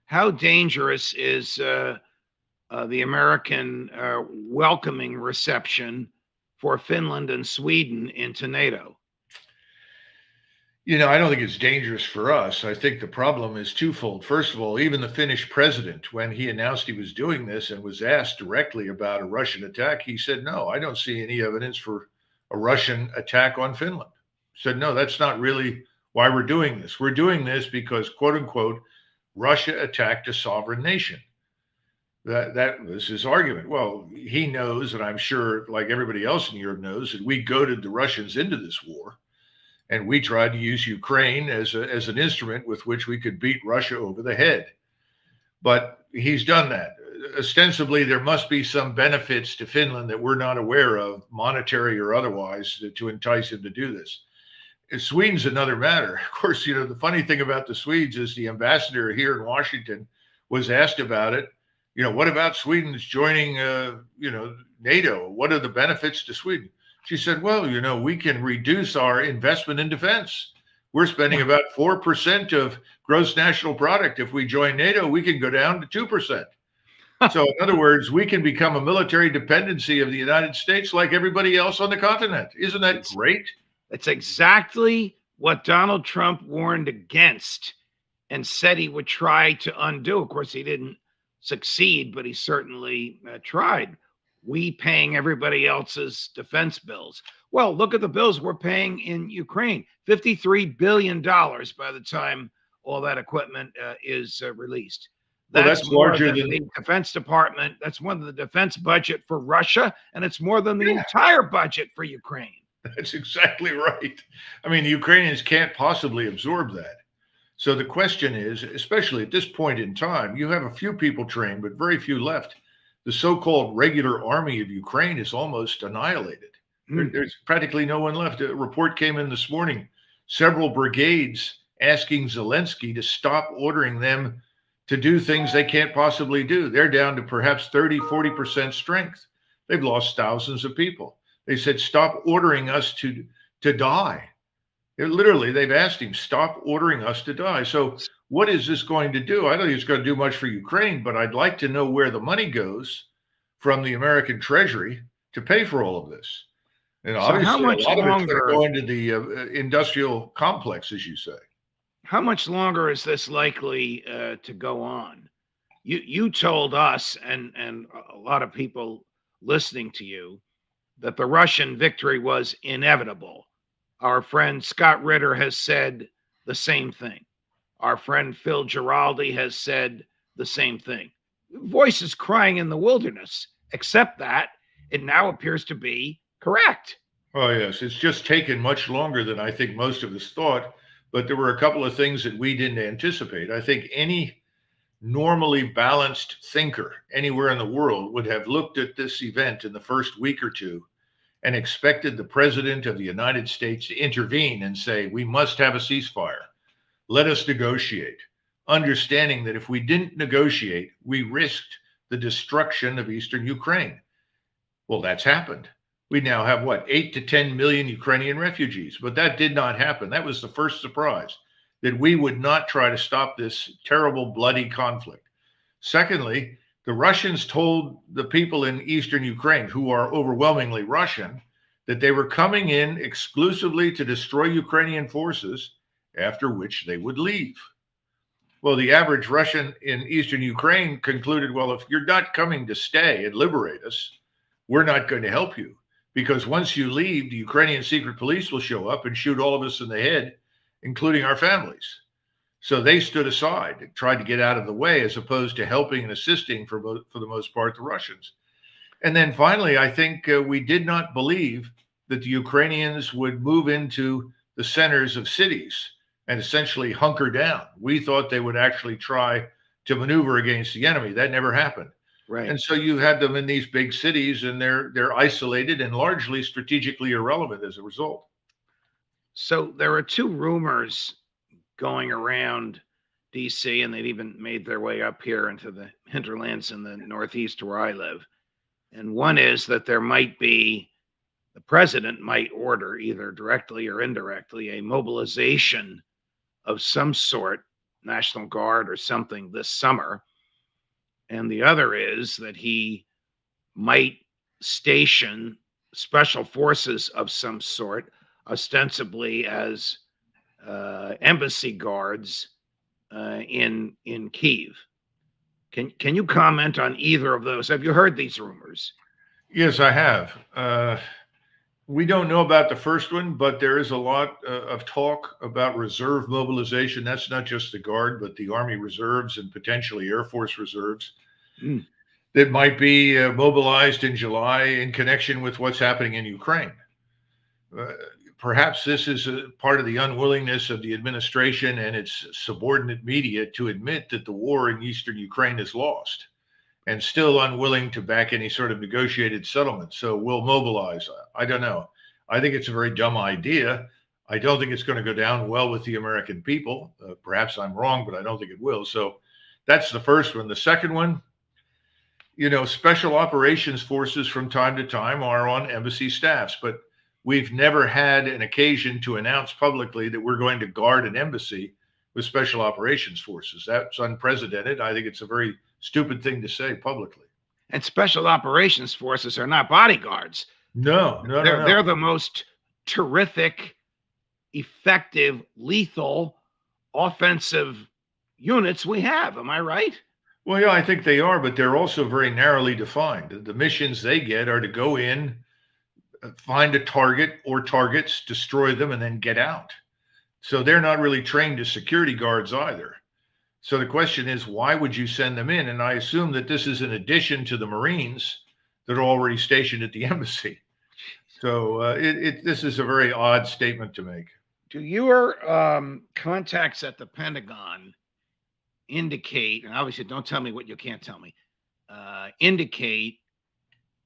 how dangerous is the American welcoming reception for Finland and Sweden into NATO? I don't think it's dangerous for us. I think the problem is twofold. First of all, even the Finnish president, when he announced he was doing this and was asked directly about a Russian attack, he said, "No, I don't see any evidence for a Russian attack on Finland." He said, "No, that's not really why we're doing this. We're doing this because, quote unquote, Russia attacked a sovereign nation." That was his argument. Well, he knows, and I'm sure, like everybody else in Europe knows, that we goaded the Russians into this war, and we tried to use Ukraine as an instrument with which we could beat Russia over the head. But he's done that. Ostensibly, there must be some benefits to Finland that we're not aware of, monetary or otherwise, to entice him to do this. Sweden's another matter. Of course, the funny thing about the Swedes is the ambassador here in Washington was asked about it. What about Sweden's joining, NATO? What are the benefits to Sweden? She said, "Well, we can reduce our investment in defense. We're spending about 4% of gross national product. If we join NATO, we can go down to 2%. So, in other words, we can become a military dependency of the United States like everybody else on the continent. Isn't that great?" It's exactly what Donald Trump warned against and said he would try to undo. Of course, he didn't succeed, but he certainly tried. We paying everybody else's defense bills. Well, look at the bills we're paying in Ukraine, $53 billion by the time all that equipment is released. That's larger than the Defense Department. That's more than the defense budget for Russia, and it's more than the entire budget for Ukraine. That's exactly right. I mean, the Ukrainians can't possibly absorb that. So the question is, especially at this point in time, you have a few people trained, but very few left. The so-called regular army of Ukraine is almost annihilated. There's practically no one left. A report came in this morning, several brigades asking Zelensky to stop ordering them to do things they can't possibly do. They're down to perhaps 30, 40% strength. They've lost thousands of people. They said, "Stop ordering us to die." Literally, they've asked him, "Stop ordering us to die." So what is this going to do? I don't think it's going to do much for Ukraine, but I'd like to know where the money goes from the American Treasury to pay for all of this. And obviously, how much a lot longer, of it's going to go into the industrial complex, as you say. How much longer is this likely to go on? You told us and a lot of people listening to you that the Russian victory was inevitable. Our friend Scott Ritter has said the same thing. Our friend Phil Giraldi has said the same thing. Voices crying in the wilderness, except that it now appears to be correct. Oh, yes. It's just taken much longer than I think most of us thought, but there were a couple of things that we didn't anticipate. I think any normally balanced thinker anywhere in the world would have looked at this event in the first week or two and expected the president of the United States to intervene and say, "We must have a ceasefire. Let us negotiate," understanding that if we didn't negotiate, we risked the destruction of eastern Ukraine. Well, that's happened. We now have 8 to 10 million Ukrainian refugees, but that did not happen. That was the first surprise, that we would not try to stop this terrible, bloody conflict. Secondly, the Russians told the people in eastern Ukraine, who are overwhelmingly Russian, that they were coming in exclusively to destroy Ukrainian forces, after which they would leave. Well, the average Russian in eastern Ukraine concluded, well, if you're not coming to stay and liberate us, we're not going to help you. Because once you leave, the Ukrainian secret police will show up and shoot all of us in the head, including our families. So they stood aside and tried to get out of the way, as opposed to helping and assisting, for the most part, the Russians. And then finally, I think we did not believe that the Ukrainians would move into the centers of cities and essentially hunker down. We thought they would actually try to maneuver against the enemy. That never happened. Right. And so you had them in these big cities, and they're isolated and largely strategically irrelevant as a result. So there are two rumors going around DC, and they've even made their way up here into the hinterlands in the Northeast where I live. And one is that the president might order, either directly or indirectly, a mobilization of some sort, National Guard or something this summer. And the other is that he might station special forces of some sort, ostensibly as embassy guards in Kyiv. Can you comment on either of those? Have you heard these rumors? Yes, I have. We don't know about the first one, but there is a lot of talk about reserve mobilization. That's not just the Guard, but the Army Reserves and potentially Air Force Reserves that might be mobilized in July in connection with what's happening in Ukraine. Perhaps this is a part of the unwillingness of the administration and its subordinate media to admit that the war in eastern Ukraine is lost, and still unwilling to back any sort of negotiated settlement. So we'll mobilize. I don't know. I think it's a very dumb idea. I don't think it's going to go down well with the American people. Perhaps I'm wrong, but I don't think it will. So that's the first one. The second one, special operations forces from time to time are on embassy staffs, but we've never had an occasion to announce publicly that we're going to guard an embassy with special operations forces. That's unprecedented. I think it's a very stupid thing to say publicly. And special operations forces are not bodyguards. No. They're the most terrific, effective, lethal, offensive units we have. Am I right? Well, yeah, I think they are, but they're also very narrowly defined. The missions they get are to go in, find a target or targets, destroy them, and then get out. So they're not really trained as security guards either. So the question is, why would you send them in? And I assume that this is in addition to the Marines that are already stationed at the embassy. So this is a very odd statement to make. Do your contacts at the Pentagon indicate, and obviously don't tell me what you can't tell me, indicate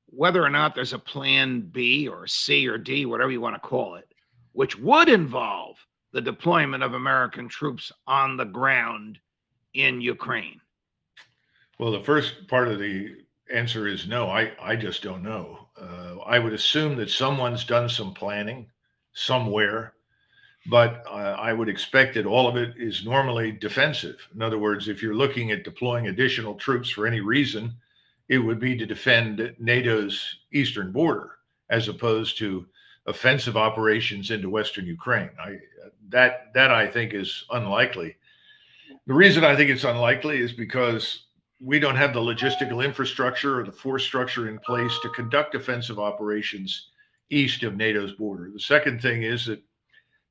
whether or not there's a plan B or C or D, whatever you want to call it, which would involve the deployment of American troops on the ground in Ukraine? Well, the first part of the answer is no. I just don't know. I would assume that someone's done some planning somewhere, but I would expect that all of it is normally defensive. In other words, if you're looking at deploying additional troops for any reason, it would be to defend NATO's eastern border, as opposed to offensive operations into Western Ukraine. That I think is unlikely. The reason I think it's unlikely is because we don't have the logistical infrastructure or the force structure in place to conduct offensive operations east of NATO's border. The second thing is that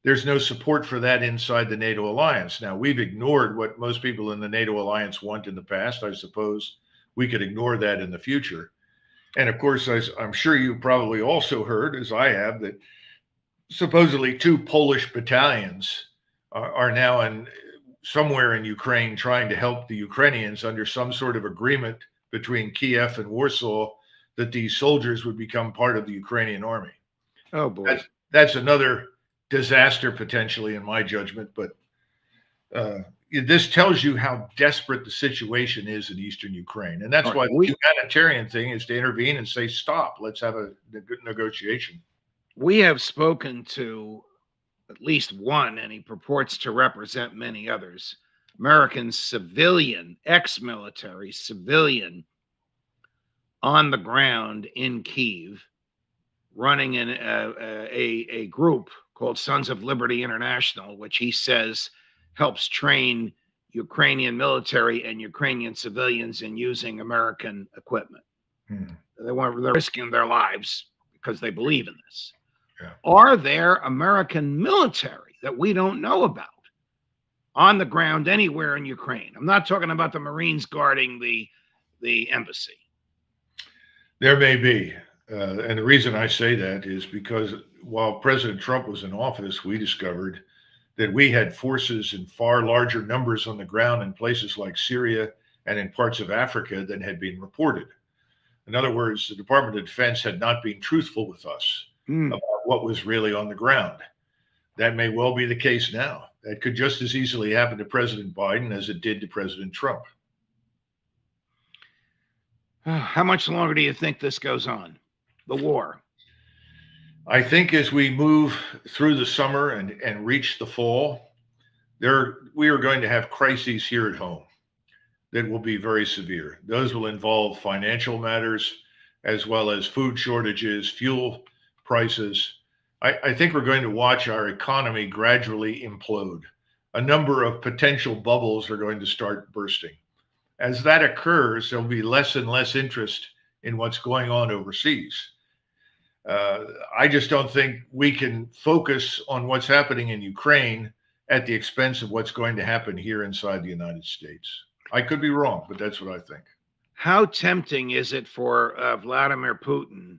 there's no support for that inside the NATO alliance. Now, we've ignored what most people in the NATO alliance want in the past. I suppose we could ignore that in the future. And of course, as I'm sure you probably also heard, as I have, that supposedly 2 Polish battalions are now somewhere in Ukraine trying to help the Ukrainians under some sort of agreement between Kiev and Warsaw that these soldiers would become part of the Ukrainian army. Oh, boy. That's another disaster potentially in my judgment, but this tells you how desperate the situation is in eastern Ukraine. And that's why the humanitarian thing is to intervene and say, stop, let's have a good negotiation. We have spoken to at least one, and he purports to represent many others, American civilian, ex-military civilian on the ground in Kyiv, running in a group called Sons of Liberty International, which he says helps train Ukrainian military and Ukrainian civilians in using American equipment. They're risking their lives because they believe in this. Yeah. Are there American military that we don't know about on the ground anywhere in Ukraine? I'm not talking about the Marines guarding the embassy. There may be. And the reason I say that is because while President Trump was in office, we discovered that we had forces in far larger numbers on the ground in places like Syria and in parts of Africa than had been reported. In other words, the Department of Defense had not been truthful with us about what was really on the ground. That may well be the case now. That could just as easily happen to President Biden as it did to President Trump. How much longer do you think this goes on, the war? I think as we move through the summer and reach the fall, we are going to have crises here at home that will be very severe. Those will involve financial matters as well as food shortages, fuel prices. I think we're going to watch our economy gradually implode. A number of potential bubbles are going to start bursting. As that occurs, there'll be less and less interest in what's going on overseas. Uh, I just don't think we can focus on what's happening in Ukraine at the expense of what's going to happen here inside the United States. I could be wrong, but that's what I think. How tempting is it for Vladimir Putin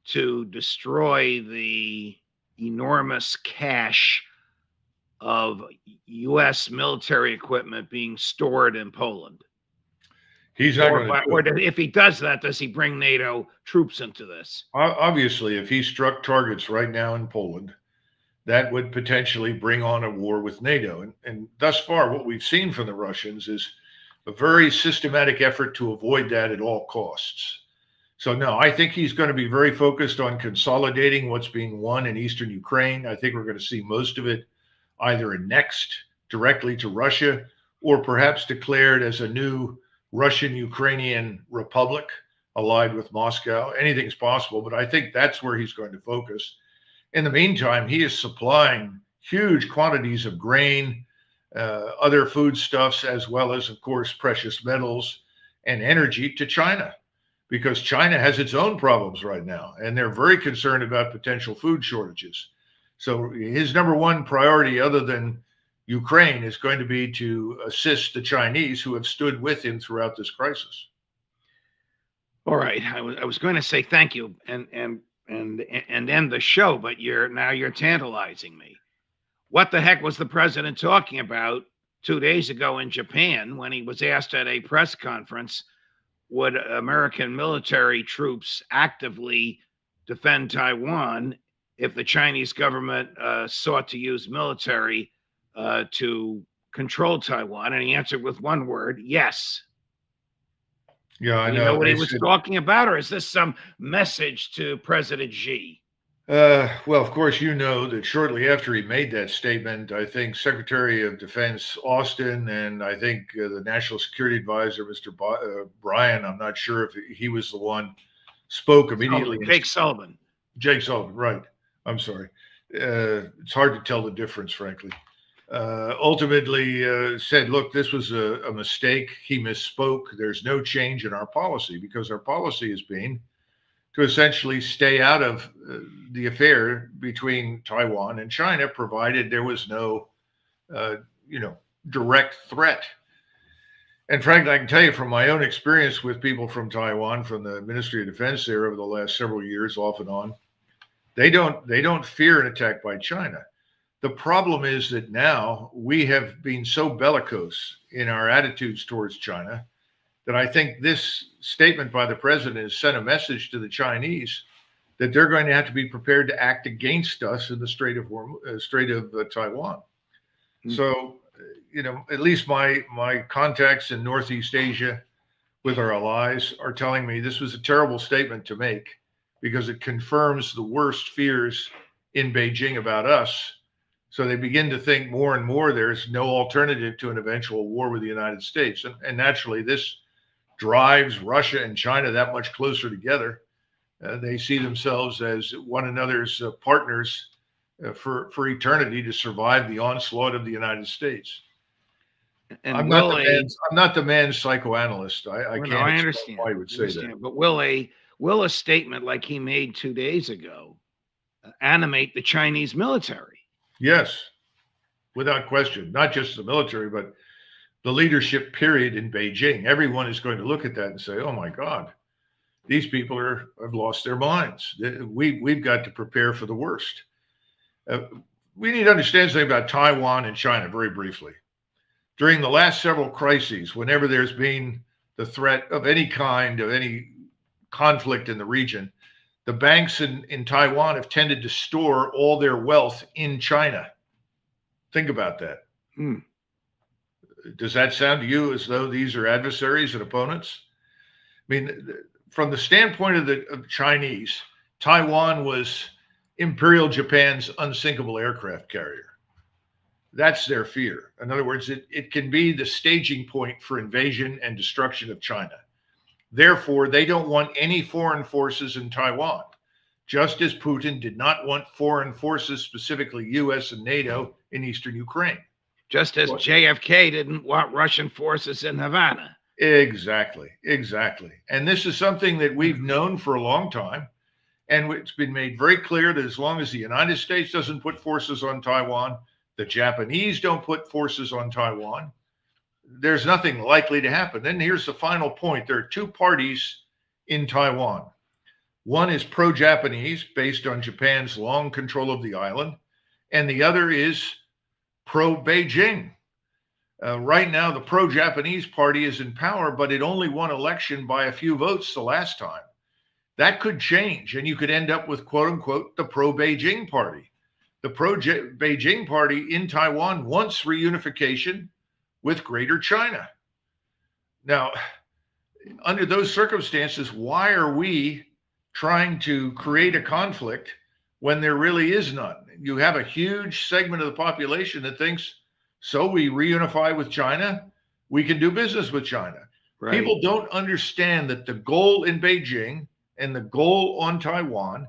to destroy the enormous cache of U.S. military equipment being stored in Poland? He's not going to do it. If he does that, does he bring NATO troops into this? Obviously, if he struck targets right now in Poland, that would potentially bring on a war with NATO. And thus far, what we've seen from the Russians is a very systematic effort to avoid that at all costs. So, no, I think he's going to be very focused on consolidating what's being won in eastern Ukraine. I think we're going to see most of it either annexed directly to Russia or perhaps declared as a new Russian-Ukrainian republic allied with Moscow. Anything's possible, but I think that's where he's going to focus. In the meantime, he is supplying huge quantities of grain, other foodstuffs, as well as, of course, precious metals and energy to China, because China has its own problems right now, and they're very concerned about potential food shortages. So his number one priority, other than Ukraine, is going to be to assist the Chinese who have stood with him throughout this crisis. All right, I was going to say thank you and end the show, but you're tantalizing me. What the heck was the president talking about 2 days ago in Japan when he was asked at a press conference, would American military troops actively defend Taiwan if the Chinese government sought to use military to control Taiwan? And he answered with one word, yes. Yeah, I know. You know what he was talking about, or is this some message to President Xi? Well, of course, you know that shortly after he made that statement, I think Secretary of Defense Austin and I think the National Security Advisor, Mr. Bryan, I'm not sure if he was the one, spoke immediately. Jake Sullivan. Jake Sullivan, right. I'm sorry. It's hard to tell the difference, frankly. Ultimately said, look, this was a mistake. He misspoke. There's no change in our policy because our policy has been to essentially stay out of the affair between Taiwan and China, provided there was no, direct threat. And frankly, I can tell you from my own experience with people from Taiwan, from the Ministry of Defense there over the last several years, off and on, they don't fear an attack by China. The problem is that now we have been so bellicose in our attitudes towards China that I think this statement by the president has sent a message to the Chinese that they're going to have to be prepared to act against us in the Strait of Taiwan. Mm-hmm. So, at least my contacts in Northeast Asia with our allies are telling me this was a terrible statement to make because it confirms the worst fears in Beijing about us. So they begin to think more and more there's no alternative to an eventual war with the United States. And naturally, this drives Russia and China that much closer together. They see themselves as one another's partners for eternity to survive the onslaught of the United States. And I'm not the man's psychoanalyst. I can't understand why he would say that. But will a statement like he made 2 days ago animate the Chinese military? Yes, without question. Not just the military, but the leadership period in Beijing. Everyone is going to look at that and say, oh my God, these people have lost their minds. We've got to prepare for the worst. We need to understand something about Taiwan and China very briefly. During the last several crises, whenever there's been the threat of any kind, of any conflict in the region, the banks in Taiwan have tended to store all their wealth in China. Think about that. Does that sound to you as though these are adversaries and opponents? I mean, from the standpoint of the Chinese, Taiwan was Imperial Japan's unsinkable aircraft carrier. That's their fear. In other words, it can be the staging point for invasion and destruction of China. Therefore, they don't want any foreign forces in Taiwan, just as Putin did not want foreign forces, specifically US and NATO, in eastern Ukraine. Just as JFK didn't want Russian forces in Havana. Exactly, exactly. And this is something that we've known for a long time. And it's been made very clear that as long as the United States doesn't put forces on Taiwan, the Japanese don't put forces on Taiwan, there's nothing likely to happen. Then here's the final point. There are two parties in Taiwan. One is pro-Japanese, based on Japan's long control of the island, and the other is pro-Beijing. Right now, the pro-Japanese party is in power, but it only won election by a few votes the last time. That could change, and you could end up with, quote unquote, the pro-Beijing party. The pro-Beijing party in Taiwan wants reunification with Greater China. Now, under those circumstances, why are we trying to create a conflict when there really is none? You have a huge segment of the population that thinks, so we reunify with China, we can do business with China. Right. People don't understand that the goal in Beijing and the goal on Taiwan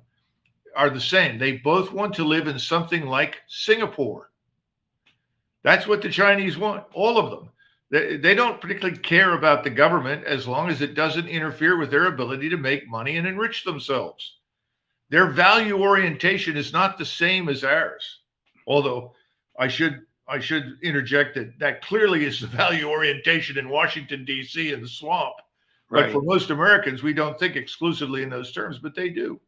are the same. They both want to live in something like Singapore. That's what the Chinese want, all of them. They don't particularly care about the government as long as it doesn't interfere with their ability to make money and enrich themselves. Their value orientation is not the same as ours. Although I should interject that clearly is the value orientation in Washington, D.C. and the swamp. Right. But for most Americans, we don't think exclusively in those terms, but they do.